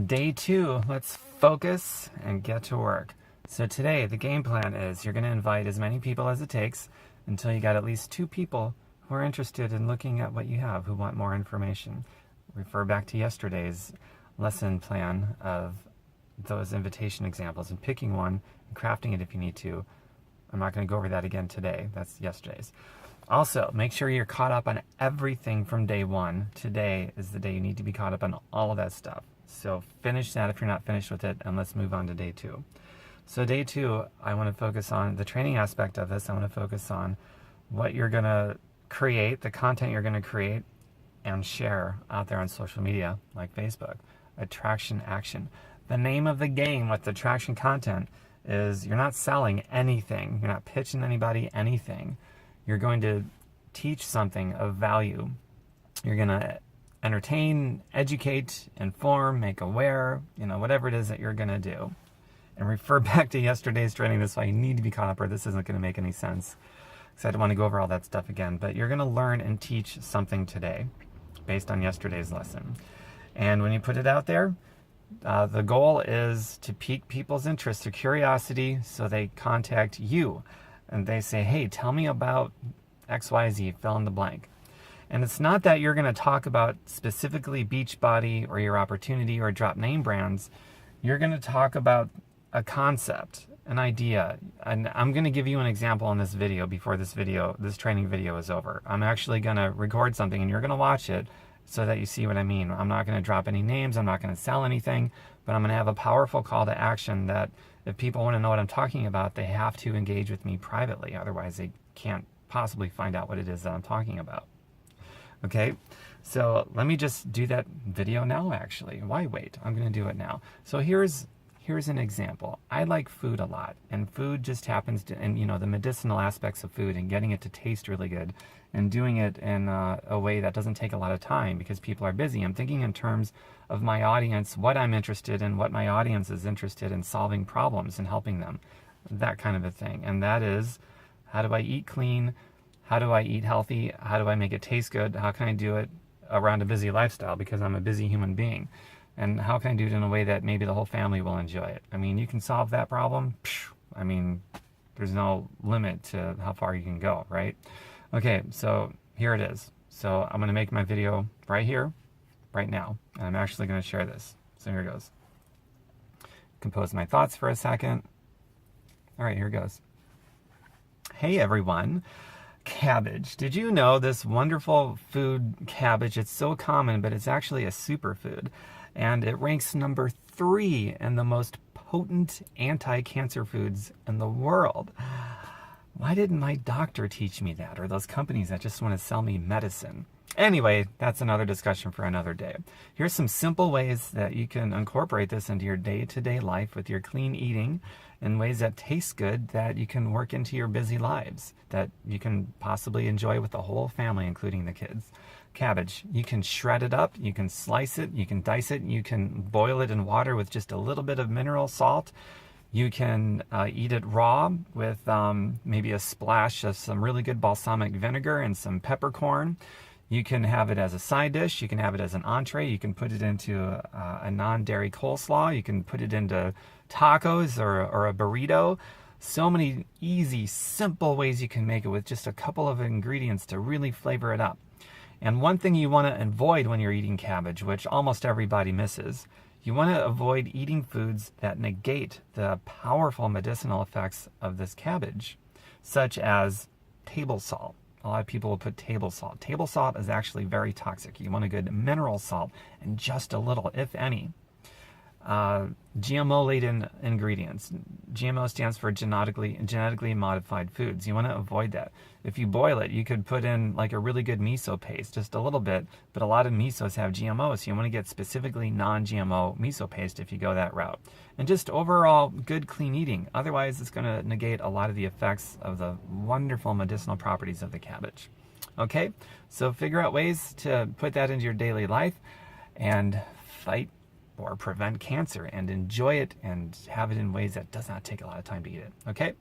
Day 2, let's focus and get to work. So today, the game plan is you're going to invite as many people as it takes until you got at least 2 people who are interested in looking at what you have, who want more information. Refer back to yesterday's lesson plan of those invitation examples and picking one and crafting it if you need to. I'm not going to go over that again today. That's yesterday's. Also, make sure you're caught up on everything from day 1. Today is the day you need to be caught up on all of that stuff. So finish that if you're not finished with it, and let's move on to day 2. So day 2, I want to focus on the training aspect of this. I want to focus on what you're going to create, the content you're going to create and share out there on social media like Facebook. Attraction action. The name of the game with the attraction content is you're not selling anything. You're not pitching anybody anything. You're going to teach something of value. You're going to entertain, educate, inform, make aware, whatever it is that you're going to do. And refer back to yesterday's training. That's why you need to be caught up, or this isn't going to make any sense. Because I don't want to go over all that stuff again. But you're going to learn and teach something today based on yesterday's lesson. And when you put it out there, the goal is to pique people's interest or curiosity so they contact you. And they say, hey, tell me about XYZ, fill in the blank. And it's not that you're going to talk about specifically Beachbody or your opportunity or drop name brands. You're going to talk about a concept, an idea. And I'm going to give you an example in this video before this training video is over. I'm actually going to record something and you're going to watch it so that you see what I mean. I'm not going to drop any names. I'm not going to sell anything, but I'm going to have a powerful call to action that if people want to know what I'm talking about, they have to engage with me privately. Otherwise, they can't possibly find out what it is that I'm talking about. Okay, so let me just do that video now, actually. Why wait? I'm going to do it now. So here's an example. I like food a lot, and food just happens to, and the medicinal aspects of food and getting it to taste really good and doing it in a way that doesn't take a lot of time because people are busy. I'm thinking in terms of my audience, what I'm interested in, what my audience is interested in, solving problems and helping them, that kind of a thing. And that is, how do I eat clean? How do I eat healthy? How do I make it taste good? How can I do it around a busy lifestyle because I'm a busy human being? And how can I do it in a way that maybe the whole family will enjoy it? I mean, you can solve that problem. I mean, there's no limit to how far you can go, right? Okay, so here it is. So I'm going to make my video right here, right now. And I'm actually going to share this. So here it goes. Compose my thoughts for a second. All right, here it goes. Hey, everyone. Cabbage. Did you know this wonderful food, cabbage? It's so common, but it's actually a superfood. And it ranks number 3 in the most potent anti-cancer foods in the world. Why didn't my doctor teach me that? Or those companies that just want to sell me medicine? Anyway, that's another discussion for another day. Here's some simple ways that you can incorporate this into your day-to-day life with your clean eating in ways that taste good, that you can work into your busy lives, that you can possibly enjoy with the whole family, including the kids. Cabbage, you can shred it up, you can slice it, you can dice it, you can boil it in water with just a little bit of mineral salt. You can eat it raw with maybe a splash of some really good balsamic vinegar and some peppercorn. You can have it as a side dish. You can have it as an entree. You can put it into a non-dairy coleslaw. You can put it into tacos or a burrito. So many easy, simple ways you can make it with just a couple of ingredients to really flavor it up. And one thing you want to avoid when you're eating cabbage, which almost everybody misses, you want to avoid eating foods that negate the powerful medicinal effects of this cabbage, such as table salt. A lot of people will put table salt. Table salt is actually very toxic. You want a good mineral salt and just a little, if any. GMO-laden ingredients. GMO stands for genetically modified foods. You want to avoid that. If you boil it, you could put in like a really good miso paste, just a little bit, but a lot of misos have GMOs, so you want to get specifically non-GMO miso paste if you go that route. And just overall good clean eating. Otherwise, it's going to negate a lot of the effects of the wonderful medicinal properties of the cabbage. Okay, so figure out ways to put that into your daily life and fight or prevent cancer and enjoy it and have it in ways that does not take a lot of time to eat it. Okay?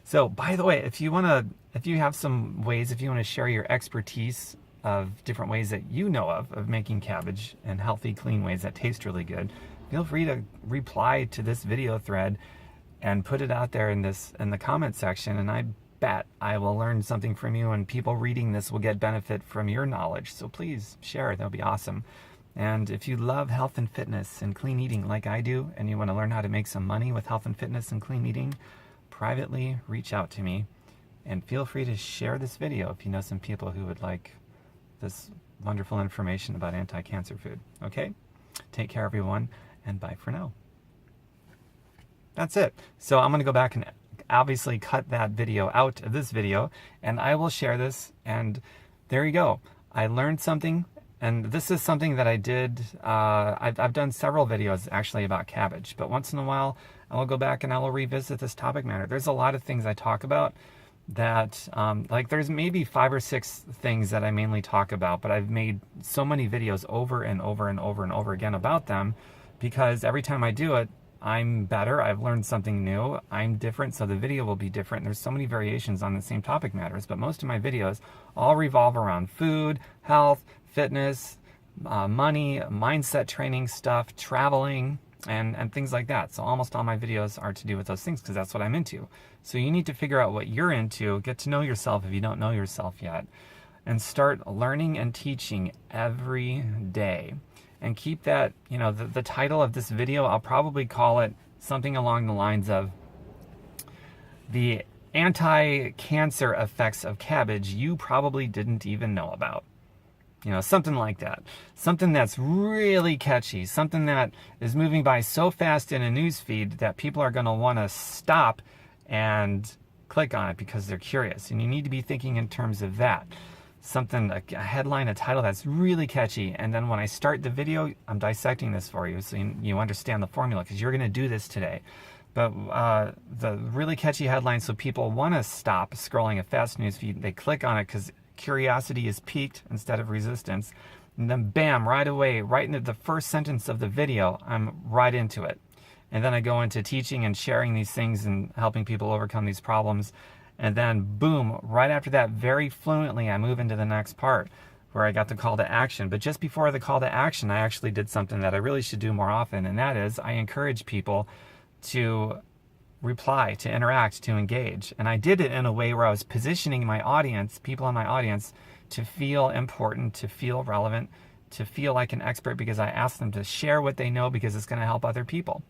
So, by the way, if you have some ways, if you want to share your expertise of different ways that you know of making cabbage in healthy, clean ways that taste really good, feel free to reply to this video thread and put it out there in the comment section, and I bet I will learn something from you, and people reading this will get benefit from your knowledge. So please share it. That would be awesome. And if you love health and fitness and clean eating like I do, and you want to learn how to make some money with health and fitness and clean eating, privately reach out to me, and feel free to share this video if you know some people who would like this wonderful information about anti-cancer food. Okay? Take care, everyone, and bye for now. That's it. So I'm going to go back and obviously cut that video out of this video, and I will share this, and there you go. I learned something, and this is something that I did. I've done several videos actually about cabbage, but once in a while I will go back and I will revisit this topic matter. There's a lot of things I talk about that, like there's maybe 5 or 6 things that I mainly talk about, but I've made so many videos over and over and over and over again about them, because every time I do it, I'm better, I've learned something new, I'm different, so the video will be different. There's so many variations on the same topic matters, but most of my videos all revolve around food, health, fitness, money, mindset training stuff, traveling, and things like that. So almost all my videos are to do with those things, because that's what I'm into. So you need to figure out what you're into, get to know yourself if you don't know yourself yet, and start learning and teaching every day. And keep that, you know, the title of this video, I'll probably call it something along the lines of the anti-cancer effects of cabbage you probably didn't even know about. You know, something like that. Something that's really catchy, something that is moving by so fast in a news feed that people are going to want to stop and click on it because they're curious. And you need to be thinking in terms of that. Something, a headline, a title that's really catchy, and then when I start the video, I'm dissecting this for you so you understand the formula, because you're going to do this today. But the really catchy headline, so people want to stop scrolling a fast news feed, they click on it because curiosity is piqued instead of resistance, and then bam, right away, right into the first sentence of the video, I'm right into it. And then I go into teaching and sharing these things and helping people overcome these problems. And then boom, right after that, very fluently, I move into the next part where I got the call to action. But just before the call to action, I actually did something that I really should do more often. And that is I encourage people to reply, to interact, to engage. And I did it in a way where I was positioning my audience, people in my audience, to feel important, to feel relevant, to feel like an expert, because I asked them to share what they know, because it's going to help other people.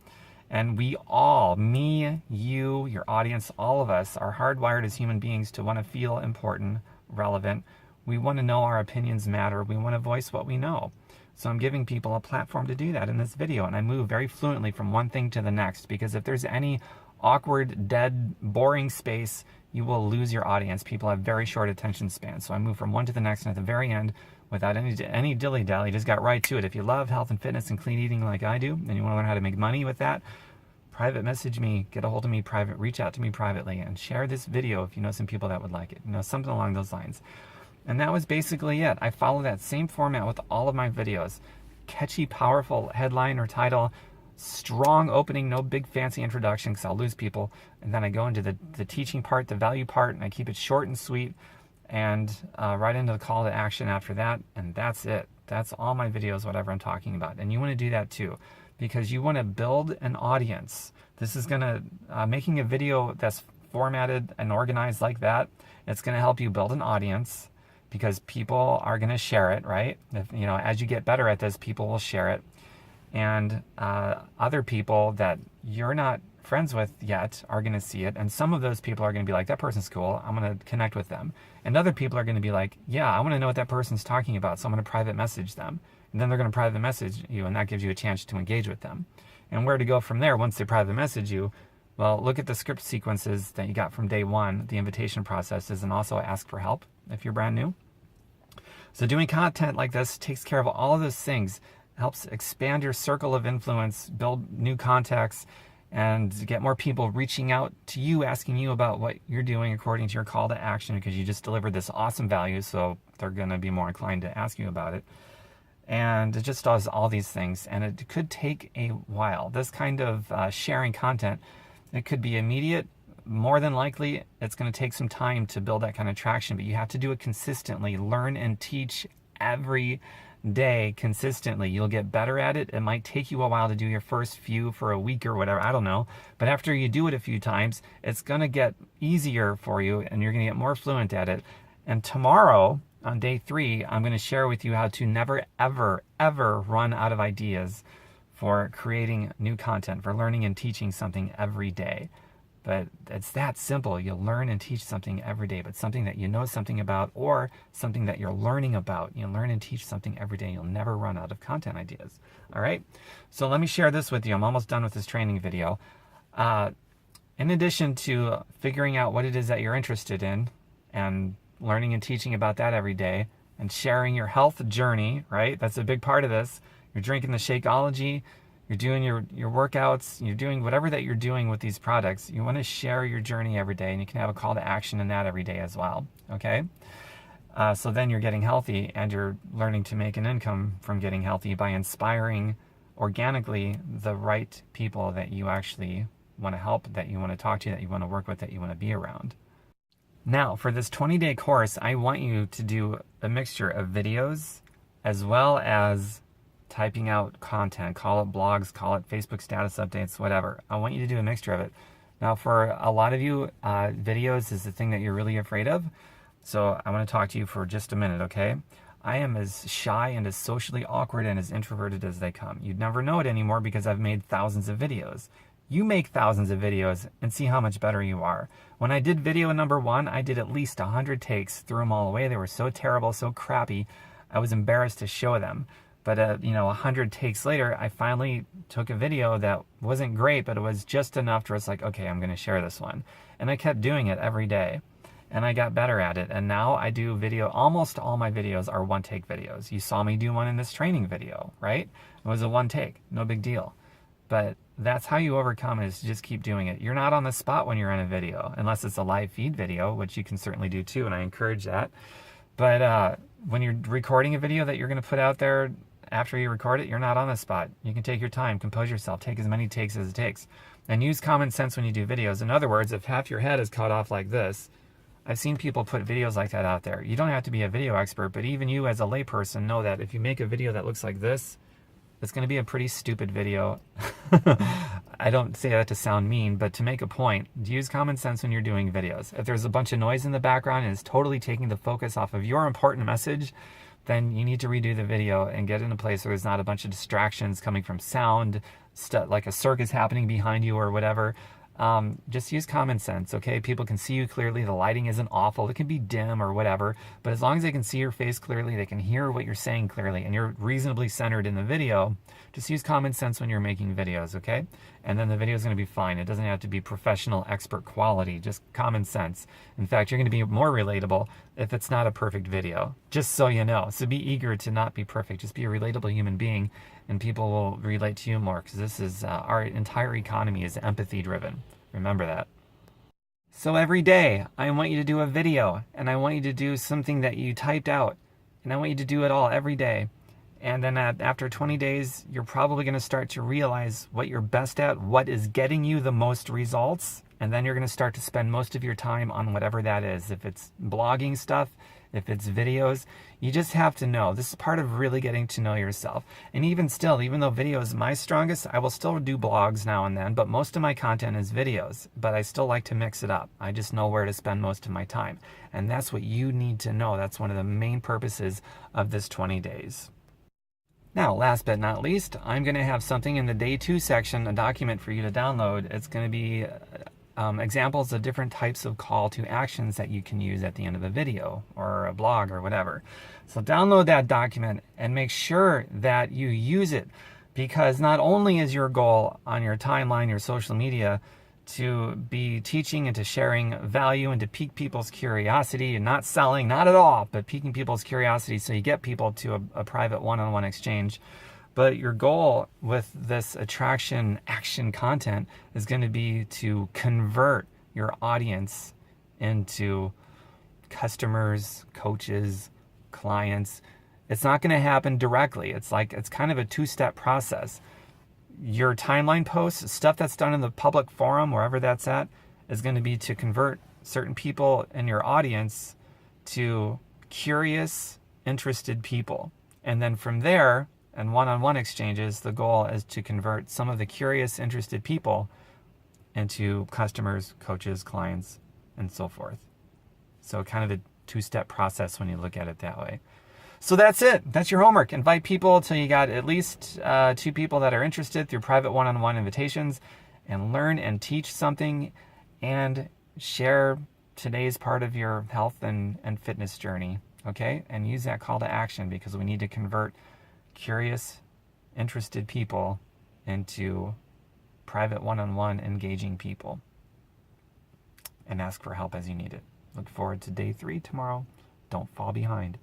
And we all, me, you, your audience, all of us are hardwired as human beings to want to feel important, relevant. We want to know our opinions matter. We want to voice what we know. So I'm giving people a platform to do that in this video. And I move very fluently from one thing to the next, because if there's any awkward, dead, boring space, you will lose your audience. People have very short attention spans. So I move from one to the next, and at the very end, without any dilly-dally, just got right to it. If you love health and fitness and clean eating like I do, and you want to learn how to make money with that, private message me, get a hold of me private, reach out to me privately, and share this video if you know some people that would like it. You know, something along those lines. And that was basically it. I follow that same format with all of my videos. Catchy, powerful headline or title, strong opening, no big fancy introduction because I'll lose people. And then I go into the teaching part, the value part, and I keep it short and sweet, and right into the call to action after that, and that's it. That's all my videos, whatever I'm talking about. And you want to do that too, because you want to build an audience. This is going to, making a video that's formatted and organized like that, it's going to help you build an audience, because people are going to share it, right? If, you know, as you get better at this, people will share it. And other people that you're not friends with yet are going to see it. And some of those people are going to be like, that person's cool, I'm going to connect with them. And other people are going to be like, yeah, I want to know what that person's talking about, so I'm going to private message them. And then they're going to private message you, and that gives you a chance to engage with them. And where to go from there once they private message you? Well, look at the script sequences that you got from day one, the invitation processes, and also ask for help if you're brand new. So doing content like this takes care of all of those things, helps expand your circle of influence, build new contacts, and get more people reaching out to you, asking you about what you're doing according to your call to action, because you just delivered this awesome value, so they're going to be more inclined to ask you about it. And it just does all these things, and it could take a while. This kind of sharing content, it could be immediate. More than likely, it's going to take some time to build that kind of traction, but you have to do it consistently. Learn and teach every day consistently. You'll get better at it. It might take you a while to do your first few for a week or whatever, I don't know. But after you do it a few times, it's going to get easier for you and you're going to get more fluent at it. And tomorrow, on day 3, I'm going to share with you how to never, ever, ever run out of ideas for creating new content, for learning and teaching something every day. But it's that simple. You'll learn and teach something every day, but something that you know something about or something that you're learning about. You learn and teach something every day. You'll never run out of content ideas. All right. So let me share this with you. I'm almost done with this training video. In addition to figuring out what it is that you're interested in and learning and teaching about that every day and sharing your health journey, right? That's a big part of this. You're drinking the Shakeology. You're doing your workouts, you're doing whatever that you're doing with these products. You want to share your journey every day, and you can have a call to action in that every day as well, okay? So then you're getting healthy, and you're learning to make an income from getting healthy by inspiring organically the right people that you actually want to help, that you want to talk to, that you want to work with, that you want to be around. Now, for this 20-day course, I want you to do a mixture of videos as well as typing out content, call it blogs, call it Facebook status updates, whatever. I want you to do a mixture of it. Now, for a lot of you, videos is the thing that you're really afraid of. So I want to talk to you for just a minute, okay? I am as shy and as socially awkward and as introverted as they come. You'd never know it anymore because I've made thousands of videos. You make thousands of videos and see how much better you are. When I did video number 1, I did at least 100 takes, threw them all away. They were so terrible, so crappy, I was embarrassed to show them. But 100 takes later, I finally took a video that wasn't great, but it was just enough to where it's like, okay, I'm going to share this one. And I kept doing it every day. And I got better at it. And now I do video, almost all my videos are one-take videos. You saw me do one in this training video, right? It was a one-take, no big deal. But that's how you overcome it, is to just keep doing it. You're not on the spot when you're in a video, unless it's a live feed video, which you can certainly do too, and I encourage that. But when you're recording a video that you're going to put out there, after you record it, you're not on the spot. You can take your time, compose yourself, take as many takes as it takes, and use common sense when you do videos. In other words, if half your head is cut off like this, I've seen people put videos like that out there. You don't have to be a video expert, but even you as a layperson know that if you make a video that looks like this, it's going to be a pretty stupid video. I don't say that to sound mean, but to make a point, use common sense when you're doing videos. If there's a bunch of noise in the background and it's totally taking the focus off of your important message, then you need to redo the video and get in a place where there's not a bunch of distractions coming from sound, like a circus happening behind you or whatever. Just use common sense, okay? People can see you clearly. The lighting isn't awful. It can be dim or whatever, but as long as they can see your face clearly, they can hear what you're saying clearly, and you're reasonably centered in the video, just use common sense when you're making videos, okay? And then the video is going to be fine. It doesn't have to be professional, expert quality, just common sense. In fact, you're going to be more relatable if it's not a perfect video, just so you know. So be eager to not be perfect. Just be a relatable human being, and people will relate to you more, because this is our entire economy is empathy driven. Remember that. So every day I want you to do a video, and I want you to do something that you typed out, and I want you to do it all every day. And then after 20 days, you're probably going to start to realize what you're best at, what is getting you the most results. And then you're going to start to spend most of your time on whatever that is. If it's blogging stuff, if it's videos, you just have to know. This is part of really getting to know yourself. And even still, even though video is my strongest, I will still do blogs now and then, but most of my content is videos. But I still like to mix it up. I just know where to spend most of my time. And that's what you need to know. That's one of the main purposes of this 20 days. Now, last but not least, I'm going to have something in the day 2 section, a document for you to download. It's going to be examples of different types of call to actions that you can use at the end of a video or a blog or whatever. So download that document and make sure that you use it, because not only is your goal on your timeline, your social media, to be teaching and to sharing value and to pique people's curiosity and not selling, not at all, but piquing people's curiosity so you get people to a private one-on-one exchange. But your goal with this attraction action content is going to be to convert your audience into customers, coaches, clients. It's not going to happen directly. It's kind of a 2-step process. Your timeline posts, stuff that's done in the public forum, wherever that's at, is going to be to convert certain people in your audience to curious, interested people. And then from there, and one-on-one exchanges, the goal is to convert some of the curious, interested people into customers, coaches, clients, and so forth. So kind of a two-step process when you look at it that way. So that's it. That's your homework. Invite people till you got at least 2 people that are interested through private one-on-one invitations, and learn and teach something, and share today's part of your health and fitness journey. Okay? And use that call to action, because we need to convert curious, interested people into private one-on-one engaging people. And ask for help as you need it. Look forward to day 3 tomorrow. Don't fall behind.